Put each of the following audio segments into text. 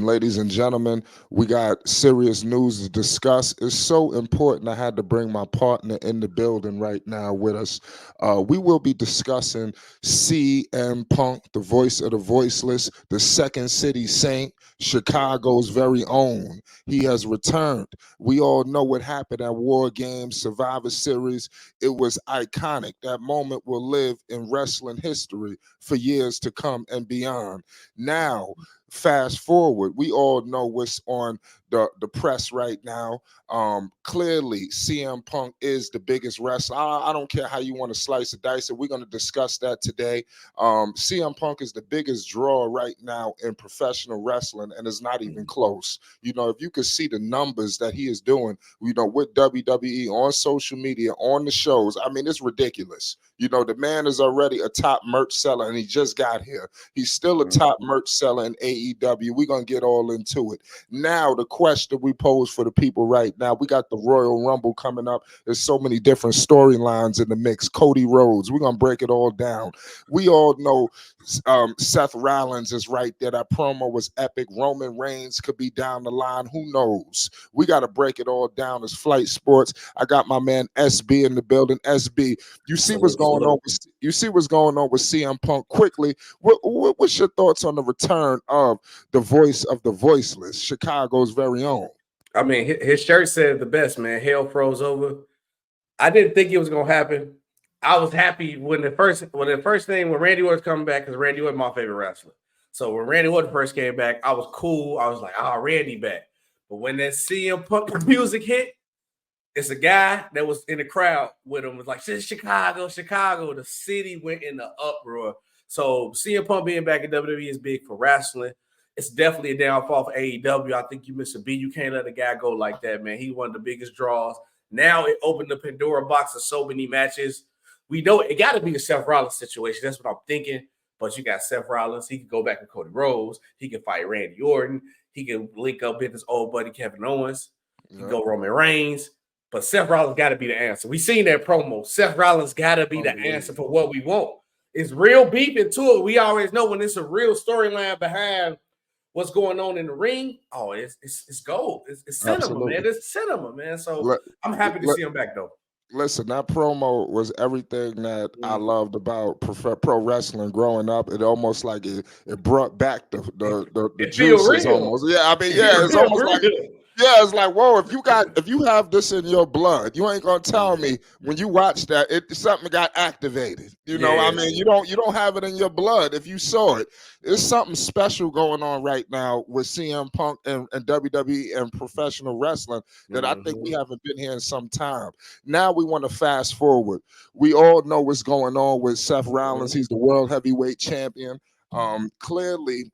Ladies and gentlemen, we got serious news to discuss. It's so important. I had to bring my partner in the building right now with us. We will be discussing CM Punk, the voice of the voiceless, the Second City Saint, Chicago's very own. He has returned. We all know what happened at War Games, Survivor Series. It was iconic. That moment will live in wrestling history for years to come and beyond. Now, fast forward, we all know what's on the press right now. Clearly, CM Punk is the biggest wrestler. I don't care how you want to slice and dice it. We're going to discuss that today. CM Punk is the biggest draw right now in professional wrestling, and it's not even close. If you could see the numbers that he is doing, with WWE on social media, on the shows, I mean, it's ridiculous. The man is already a top merch seller, and he just got here. He's still a top merch seller in AEW. We're going to get all into it. Now, the question we pose for the people right now, we got the Royal Rumble coming up. There's so many different storylines in the mix. Cody Rhodes, we're going to break it all down. We all know Seth Rollins is right there. That promo was epic. Roman Reigns could be down the line. Who knows? We got to break it all down as Flight Sports. I got my man SB in the building. SB, you see what's going on with CM Punk. Quickly, what's your thoughts on the return of the voice of the voiceless, Chicago's very own? I mean, his shirt said the best, man. Hell froze over. I didn't think it was gonna happen. I was happy when the first thing when Randy Orton's coming back, because Randy Orton my favorite wrestler. So when Randy Orton first came back, I was cool. I was like, Randy back. But when that CM Punk music hit, it's a guy that was in the crowd with him was like, Chicago, Chicago. The city went in the uproar. So CM Punk being back in WWE is big for wrestling. It's definitely a downfall for AEW. I think you miss a beat. You can't let a guy go like that, man. He one of the biggest draws. Now it opened the Pandora box of so many matches. We know it got to be the Seth Rollins situation. That's what I'm thinking. But you got Seth Rollins. He can go back with Cody Rhodes. He can fight Randy Orton. He can link up with his old buddy Kevin Owens. He can go Roman Reigns. But Seth Rollins got to be the answer. We seen that promo. Seth Rollins got to be the answer for what we want. It's real beef into it. We always know when it's a real storyline behind what's going on in the ring. Oh, it's gold. It's cinema, Absolutely. Man. It's cinema, man. So I'm happy to see him back, though. Listen, that promo was everything that I loved about pro wrestling growing up. It almost like it brought back the juices almost. Yeah, I mean, yeah, it's almost like it's like, whoa, if you have this in your blood, you ain't gonna tell me when you watch that something got activated. I mean, you don't have it in your blood if you saw it. There's something special going on right now with CM Punk and WWE and professional wrestling that I think we haven't been here in some time. Now we want to fast forward. We all know what's going on with Seth Rollins. He's the world heavyweight champion. Clearly,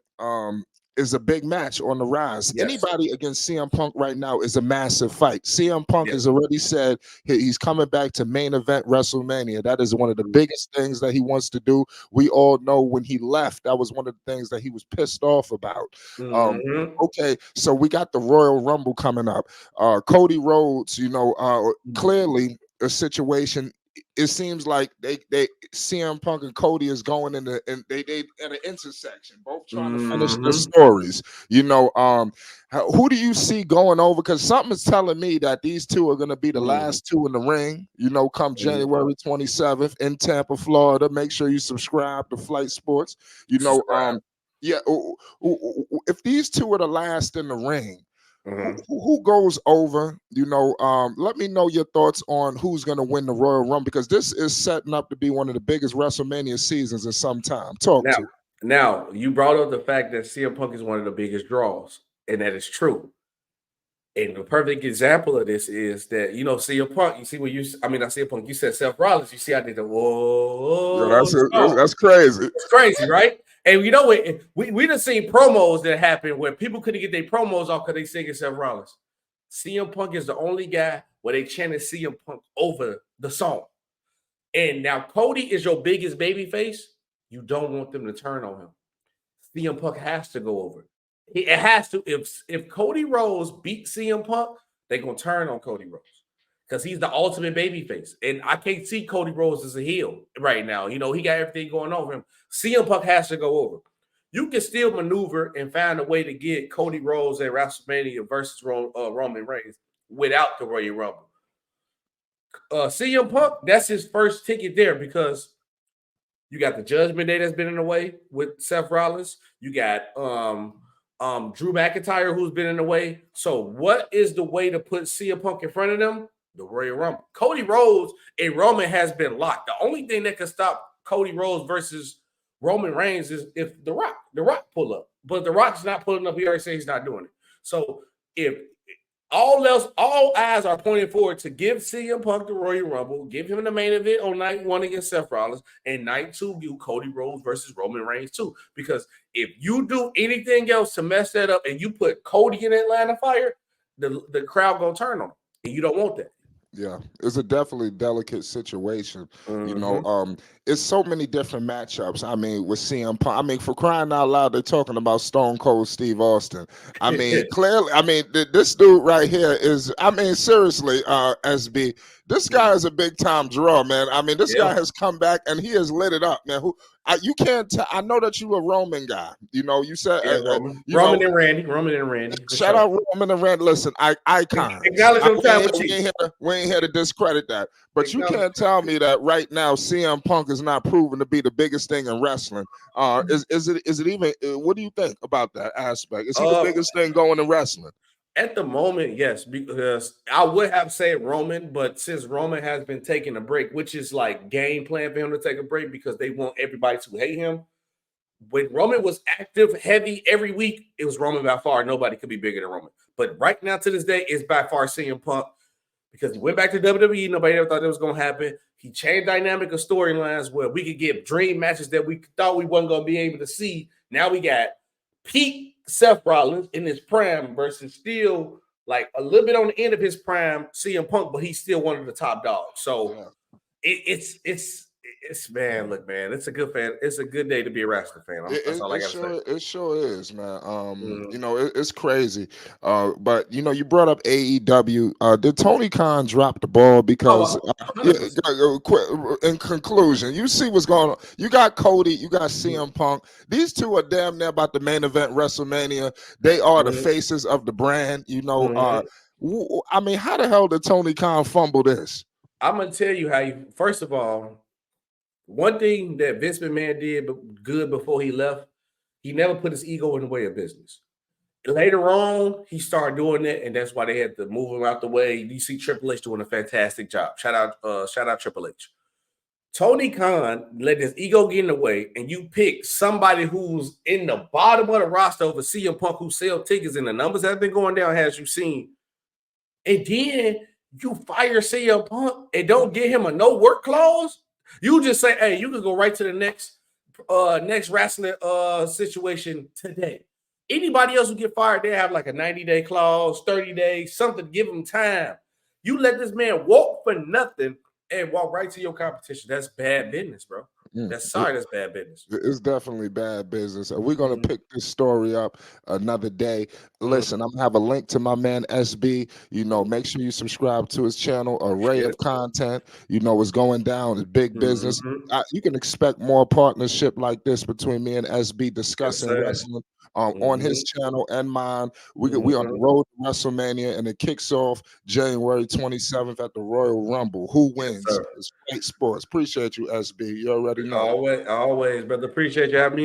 is a big match on the rise. Yes. Anybody against CM Punk right now is a massive fight. CM Punk has already said he's coming back to main event Wrestlemania. That is one of the biggest things that he wants to do. We all know when he left, that was one of the things that he was pissed off about. Okay, so we got the Royal Rumble coming up. Cody Rhodes, clearly a situation. It seems like they CM Punk and Cody is going in they at an intersection, both trying to finish their stories. Who do you see going over? Because something is telling me that these two are going to be the last two in the ring. Come January 27th in Tampa, Florida. Make sure you subscribe to Flight Sports. If these two are the last in the ring. Who goes over? Let me know your thoughts on who's going to win the Royal Rumble, because this is setting up to be one of the biggest WrestleMania seasons in some time. Now, you brought up the fact that CM Punk is one of the biggest draws, and that is true. And the perfect example of this is that, CM Punk, you see what not CM Punk, you said Seth Rollins, you see I did the whoa. That's crazy. It's crazy, right? And you know what? We done seen promos that happen where people couldn't get their promos off because they singing Seth Rollins. CM Punk is the only guy where they chanted CM Punk over the song. And now Cody is your biggest baby face. You don't want them to turn on him. CM Punk has to go over. It has to. If Cody Rhodes beat CM Punk, they're going to turn on Cody Rhodes because he's the ultimate babyface. And I can't see Cody Rhodes as a heel right now. He got everything going on for him. CM Punk has to go over. you can still maneuver and find a way to get Cody Rhodes at WrestleMania versus Roman Reigns without the Royal Rumble. CM Punk, that's his first ticket there because you got the Judgment Day that's been in the way with Seth Rollins. You got Drew McIntyre who's been in the way. So what is the way to put CM Punk in front of them? The Royal Rumble. Cody Rhodes and Roman has been locked. The only thing that can stop Cody Rhodes versus Roman Reigns is if the Rock pull up. But the Rock's not pulling up. He already said he's not doing it. So if all eyes are pointing forward to give CM Punk the Royal Rumble, give him the main event on night 1 against Seth Rollins, and night 2, you Cody Rhodes versus Roman Reigns too. Because if you do anything else to mess that up and you put Cody in Atlanta Fire, the crowd gonna turn on him, and you don't want that. Yeah, it's a definitely delicate situation. You know, Mm-hmm. it's so many different matchups. I mean, with CM Punk. I mean, for crying out loud, they're talking about Stone Cold Steve Austin. I mean, clearly, I mean, this dude right here is. I mean, seriously, SB, this guy is a big time draw, man. I mean, this Yeah, guy has come back and he has lit it up, man. You can't tell. I know that you a Roman guy. You know, you said, yeah, Roman, you know, Roman and Randy for shout sure. out Roman and Red. Listen, icons. Acknowledge your time with Chief. We ain't here to discredit that. But you Acknowledge. can't tell me that right now CM Punk is not proven to be the biggest thing in wrestling. Is it even? What do you think about that aspect? Is he the Uh, biggest thing going in wrestling? At the moment, yes, because I would have said Roman, but since Roman has been taking a break, which is like game plan for him to take a break because they want everybody to hate him. When Roman was active, heavy every week, it was Roman by far. Nobody could be bigger than Roman. But right now, to this day, it's by far CM Punk because he went back to WWE. Nobody ever thought that was going to happen. He changed dynamic of storylines where we could get dream matches that we thought we wasn't going to be able to see. Now we got peak Seth Rollins in his prime versus still like a little bit on the end of his prime CM Punk, but he's still one of the top dogs. So Yeah. it's man, look, man, it's a good fan. It's a good day to be a wrestling fan. That's all I gotta say. It sure is, man. Mhm. You know, it's crazy. But you know, you brought up AEW. Did Tony Khan drop the ball? Because Oh, yeah, 100%. in conclusion, you see what's going on. You got Cody, you got Mhm. CM Punk. These two are damn near about the main event WrestleMania. They are the Mhm. faces of the brand. You know, Mhm. I mean, how the hell did Tony Khan fumble this? I'm gonna tell you how you. First of all, one thing that Vince McMahon did good before he left, he never put his ego in the way of business. Later on, he started doing it, and that's why they had to move him out the way. You see Triple H doing a fantastic job. Shout out Triple H. Tony Khan let his ego get in the way, and you pick somebody who's in the bottom of the roster over CM Punk who sell tickets, and the numbers have been going down, as you've seen. And then you fire CM Punk and don't give him a no work clause. You just say, hey, you can go right to the next wrestling situation today. Anybody else who get fired, they have like a 90-day clause, 30 days, something, give them time. You let this man walk for nothing and walk right to your competition. That's bad business, bro. Mm. That's bad business. It's definitely bad business. We're gonna Mhm, pick this story up another day. mhm, Listen, I'm gonna have a link to my man SB. You know, make sure you subscribe to his channel. Array yes. of content. You know, what's going down. It's big business. Mhm. You can expect more partnership like this between me and SB Yes, discussing sir. wrestling on his Mhm, channel and mine. We on the mhm. road to WrestleMania, and it kicks off January 27th at the Royal Rumble. Who Yes, wins? sir. It's Fight Sports. Appreciate you, SB. You already know. Always, always, brother. Appreciate you having me